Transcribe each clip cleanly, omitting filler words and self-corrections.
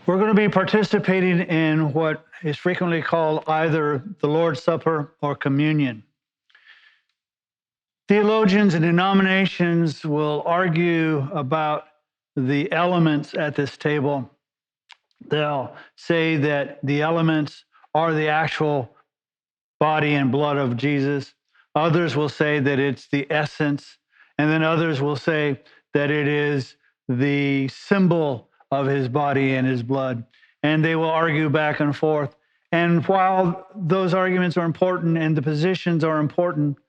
We're going to be participating in what is frequently called either the Lord's Supper or communion. Theologians and denominations will argue about the elements at this table. They'll say that the elements are the actual body and blood of Jesus. Others will say that it's the essence. And then others will say that it is the symbol of his body and his blood. And they will argue back and forth. And while those arguments are important and the positions are important,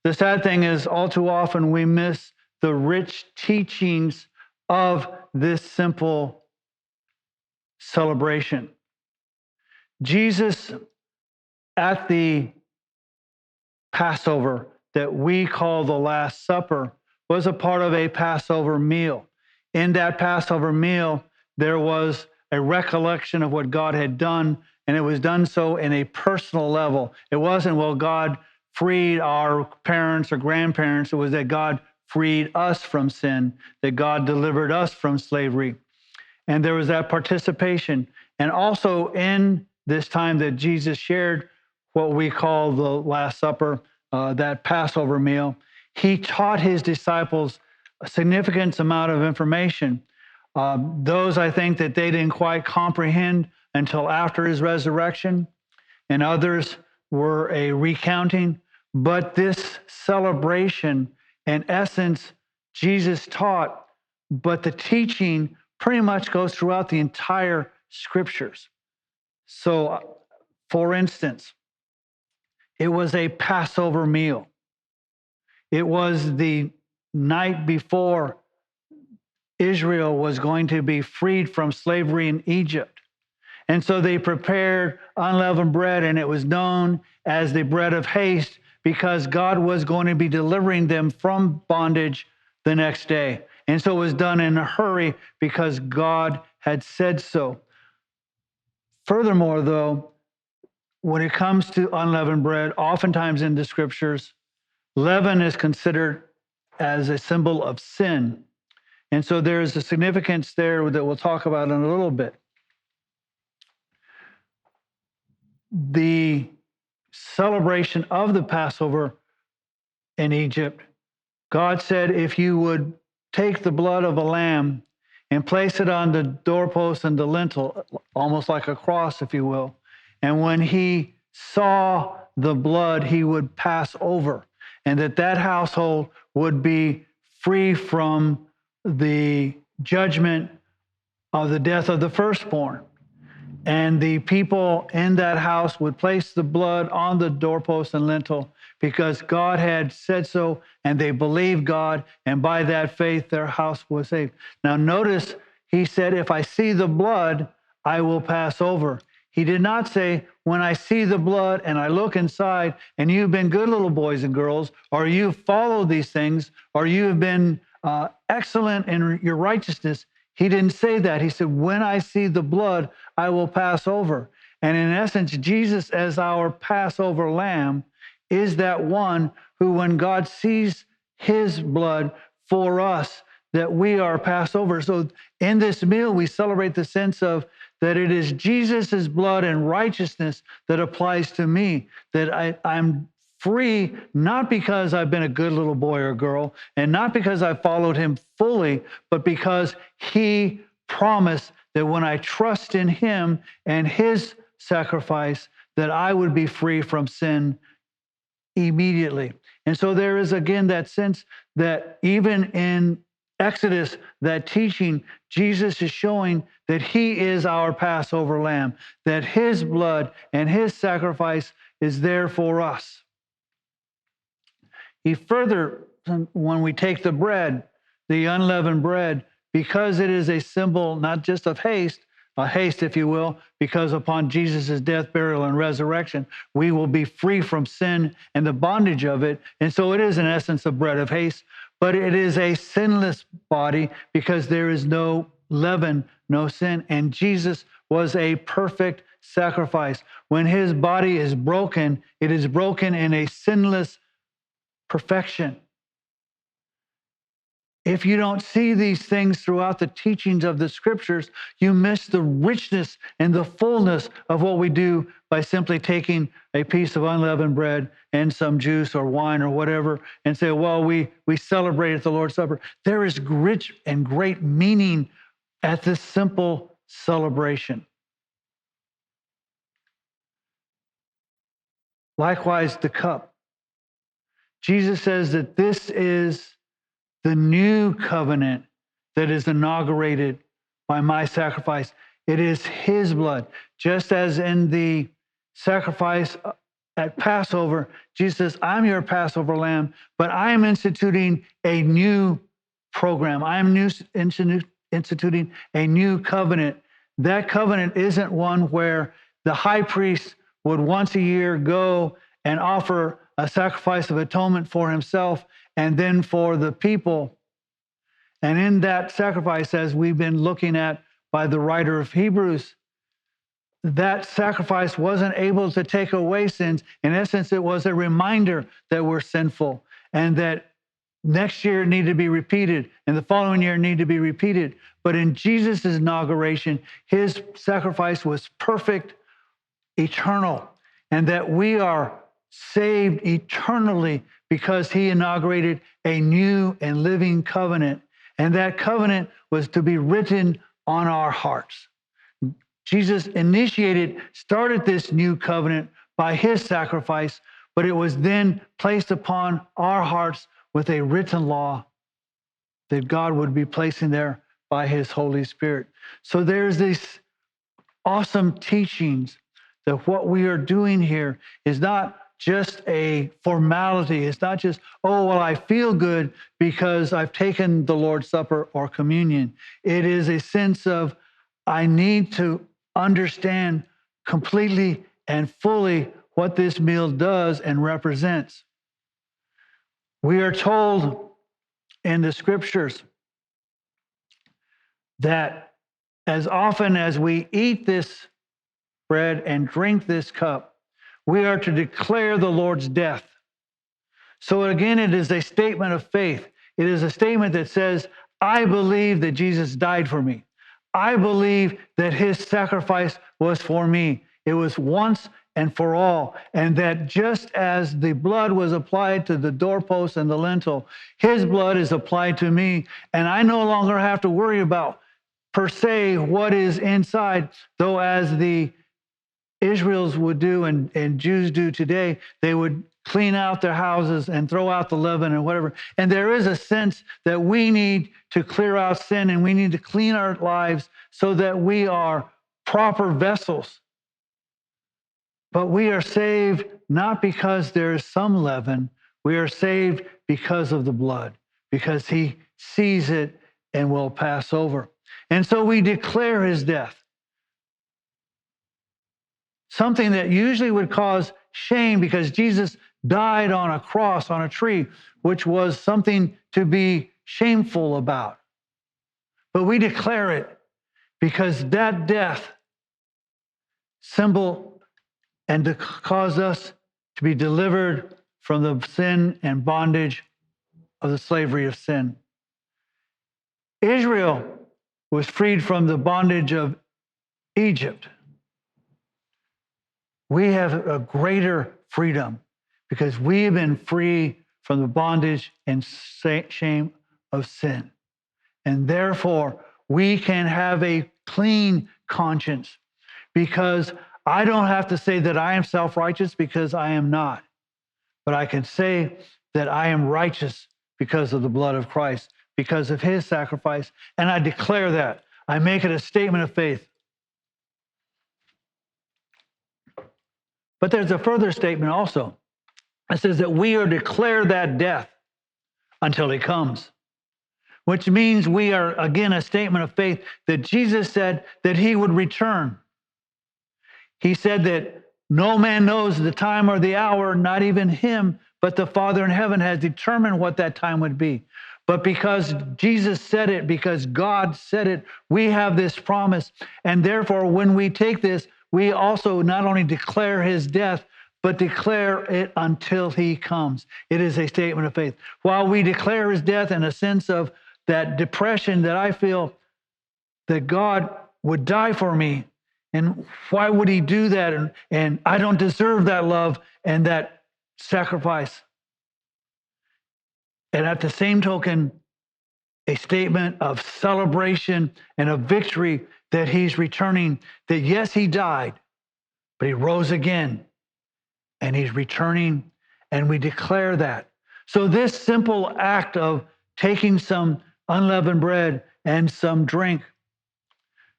the sad thing is all too often we miss the rich teachings of this simple celebration. Jesus at the Passover that we call the Last Supper was a part of a Passover meal. In that Passover meal, there was a recollection of what God had done, and it was done so in a personal level. It wasn't, well, God freed our parents or grandparents. It was that God freed us from sin, that God delivered us from slavery. And there was that participation. And also in this time that Jesus shared what we call the Last Supper, that Passover meal, he taught his disciples a significant amount of information. Those I think that they didn't quite comprehend until after his resurrection, and others were a recounting. But this celebration, in essence, Jesus taught, but the teaching pretty much goes throughout the entire scriptures. So, for instance, it was a Passover meal. It was the night before Israel was going to be freed from slavery in Egypt. And so they prepared unleavened bread, and it was known as the bread of haste because God was going to be delivering them from bondage the next day. And so it was done in a hurry because God had said so. Furthermore, though, when it comes to unleavened bread, oftentimes in the scriptures, leaven is considered as a symbol of sin. And so there is a significance there that we'll talk about in a little bit. The celebration of the Passover in Egypt, God said, if you would take the blood of a lamb and place it on the doorpost and the lintel, almost like a cross, if you will, and when he saw the blood, he would pass over, and that household would be free from the judgment of the death of the firstborn. And the people in that house would place the blood on the doorpost and lintel because God had said so, and they believed God, and by that faith, their house was saved. Now, notice he said, if I see the blood, I will pass over. He did not say, when I see the blood and I look inside, and you've been good little boys and girls, or you've followed these things, or you've been excellent in your righteousness. He didn't say that. He said, when I see the blood, I will pass over. And in essence, Jesus, as our Passover lamb, is that one who, when God sees his blood for us, that we are Passover. So in this meal, we celebrate the sense of that it is Jesus's blood and righteousness that applies to me, that I'm free, not because I've been a good little boy or girl, and not because I followed him fully, but because he promised that when I trust in him and his sacrifice, that I would be free from sin immediately. And so there is, again, that sense that even in Exodus, that teaching, Jesus is showing that he is our Passover lamb, that his blood and his sacrifice is there for us. He further, when we take the bread, the unleavened bread, because it is a symbol not just of haste, a haste, if you will, because upon Jesus' death, burial, and resurrection, we will be free from sin and the bondage of it. And so it is, in essence, a bread of haste, but it is a sinless body because there is no leaven, no sin. And Jesus was a perfect sacrifice. When his body is broken, it is broken in a sinless perfection. if you don't see these things throughout the teachings of the scriptures, you miss the richness and the fullness of what we do by simply taking a piece of unleavened bread and some juice or wine or whatever and say, well, we celebrated the Lord's Supper. There is rich and great meaning at this simple celebration. Likewise, the cup. Jesus says that this is the new covenant that is inaugurated by my sacrifice. It is his blood. Just as in the sacrifice at Passover, Jesus says, I'm your Passover lamb, but I am instituting a new program. I am instituting a new covenant. That covenant isn't one where the high priest would once a year go and offer a sacrifice of atonement for himself and then for the people. And in that sacrifice, as we've been looking at by the writer of Hebrews, that sacrifice wasn't able to take away sins. In essence, it was a reminder that we're sinful and that next year it needed to be repeated and the following year needed to be repeated. But in Jesus' inauguration, his sacrifice was perfect, eternal, and that we are saved eternally because he inaugurated a new and living covenant. And that covenant was to be written on our hearts. Jesus started this new covenant by his sacrifice, but it was then placed upon our hearts with a written law that God would be placing there by his Holy Spirit. So there's these awesome teachings that what we are doing here is not just a formality. It's not just, oh, well, I feel good because I've taken the Lord's Supper or communion. It is a sense of, I need to understand completely and fully what this meal does and represents. We are told in the scriptures that as often as we eat this bread and drink this cup, we are to declare the Lord's death. So again, it is a statement of faith. It is a statement that says, I believe that Jesus died for me. I believe that his sacrifice was for me. It was once and for all. And that just as the blood was applied to the doorpost and the lintel, his blood is applied to me. And I no longer have to worry about per se what is inside, though as the Israels would do and Jews do today, they would clean out their houses and throw out the leaven and whatever. And there is a sense that we need to clear out sin and we need to clean our lives so that we are proper vessels. But we are saved not because there is some leaven. We are saved because of the blood, because he sees it and will pass over. And so we declare his death. Something that usually would cause shame because Jesus died on a cross, on a tree, which was something to be shameful about. But we declare it because that death symbol and to cause us to be delivered from the sin and bondage of the slavery of sin. Israel was freed from the bondage of Egypt. We have a greater freedom because we have been free from the bondage and shame of sin. And therefore, we can have a clean conscience because I don't have to say that I am self-righteous because I am not. But I can say that I am righteous because of the blood of Christ, because of his sacrifice. And I declare that. I make it a statement of faith. But there's a further statement also. It says that we are declared that death until he comes, which means we are, again, a statement of faith that Jesus said that he would return. He said that no man knows the time or the hour, not even him, but the Father in heaven has determined what that time would be. But because Jesus said it, because God said it, we have this promise. And therefore, when we take this, we also not only declare his death, but declare it until he comes. It is a statement of faith. While we declare his death in a sense of that depression that I feel that God would die for me. And why would he do that? And I don't deserve that love and that sacrifice. And at the same token, a statement of celebration and of victory that he's returning, that yes, he died, but he rose again and he's returning, and we declare that. So this simple act of taking some unleavened bread and some drink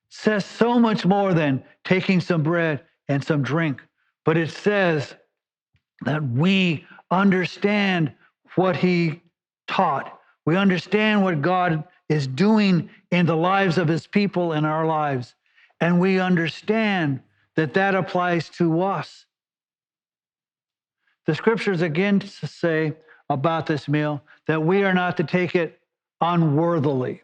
says so much more than taking some bread and some drink, but it says that we understand what he taught. We understand what God is doing in the lives of his people and our lives. And we understand that that applies to us. The scriptures again say about this meal that we are not to take it unworthily.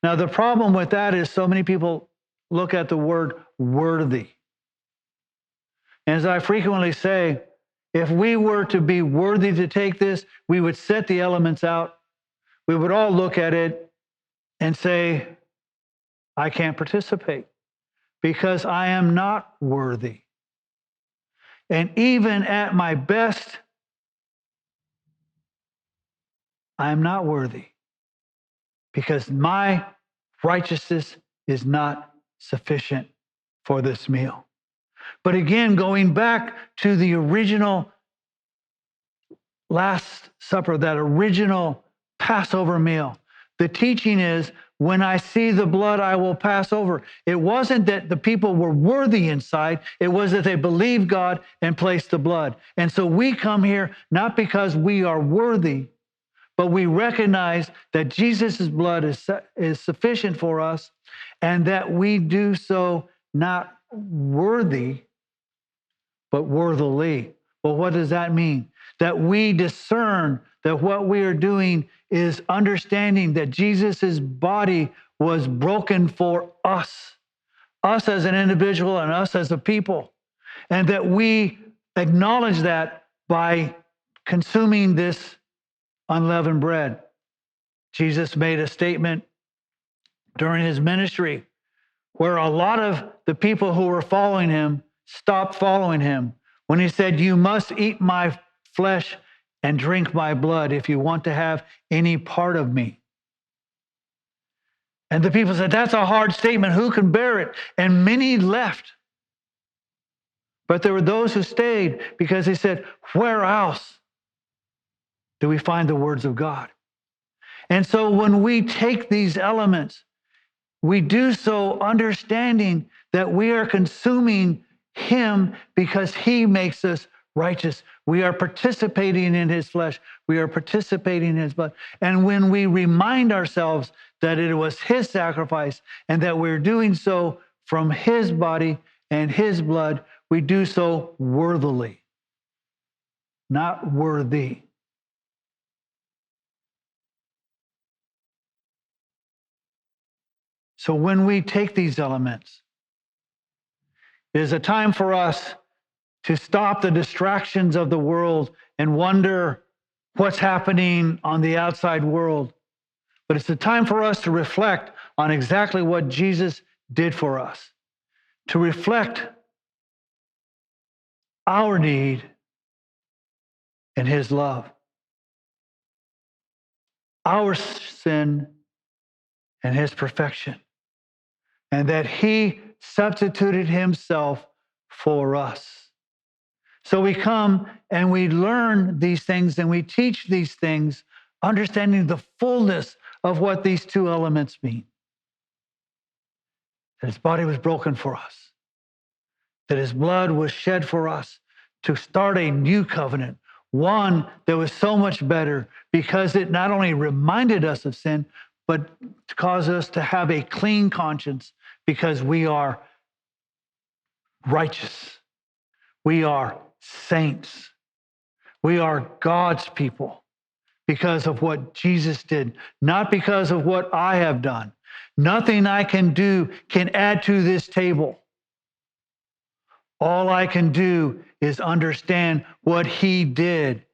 Now, the problem with that is so many people look at the word worthy. And as I frequently say, if we were to be worthy to take this, we would set the elements out. We would all look at it and say, I can't participate because I am not worthy. And even at my best, I am not worthy because my righteousness is not sufficient for this meal. But again, going back to the original Last Supper, that original Passover meal, the teaching is, when I see the blood, I will pass over. It wasn't that the people were worthy inside. It was that they believed God and placed the blood. And so we come here not because we are worthy, but we recognize that Jesus' blood is sufficient for us, and that we do so not worthy, but worthily. Well, what does that mean? That we discern that what we are doing is understanding that Jesus' body was broken for us as an individual and us as a people, and that we acknowledge that by consuming this unleavened bread. Jesus made a statement during his ministry where a lot of the people who were following him stopped following him when he said, you must eat my flesh and drink my blood if you want to have any part of me. And the people said, that's a hard statement. Who can bear it? And many left. But there were those who stayed because he said, where else do we find the words of God? And so when we take these elements, we do so understanding that we are consuming him because he makes us righteous. We are participating in his flesh. We are participating in his blood. And when we remind ourselves that it was his sacrifice and that we're doing so from his body and his blood, we do so worthily, not worthy. So when we take these elements, it is a time for us to stop the distractions of the world and wonder what's happening on the outside world. But it's a time for us to reflect on exactly what Jesus did for us, to reflect our need and his love, our sin and his perfection, and that he substituted himself for us. So we come and we learn these things and we teach these things, understanding the fullness of what these two elements mean. That his body was broken for us, that his blood was shed for us to start a new covenant, one that was so much better because it not only reminded us of sin, but caused us to have a clean conscience because we are righteous. We are saints. We are God's people because of what Jesus did, not because of what I have done. Nothing I can do can add to this table. All I can do is understand what he did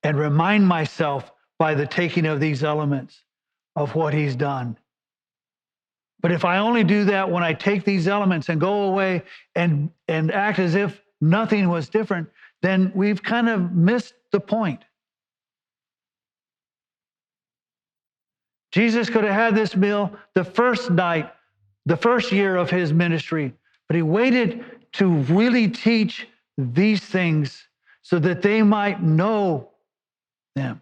and remind myself by the taking of these elements of what he's done. But if I only do that when I take these elements and go away and act as if nothing was different, then we've kind of missed the point. Jesus could have had this meal the first night, the first year of his ministry, but he waited to really teach these things so that they might know them.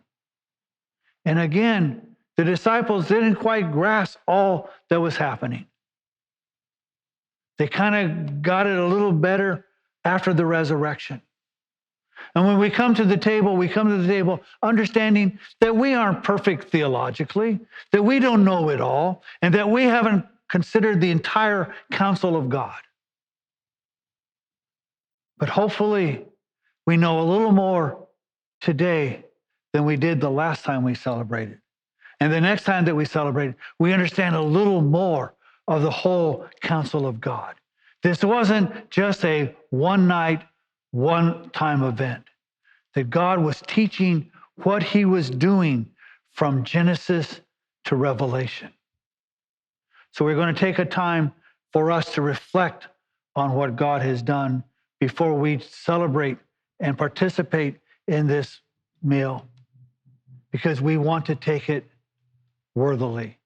And again, the disciples didn't quite grasp all that was happening. They kind of got it a little better after the resurrection. And when we come to the table understanding that we aren't perfect theologically, that we don't know it all, and that we haven't considered the entire counsel of God. But hopefully, we know a little more today than we did the last time we celebrated. And the next time that we celebrate, we understand a little more of the whole counsel of God. This wasn't just a one-night, one-time event. That God was teaching what he was doing from Genesis to Revelation. So we're going to take a time for us to reflect on what God has done before we celebrate and participate in this meal, because we want to take it worthily.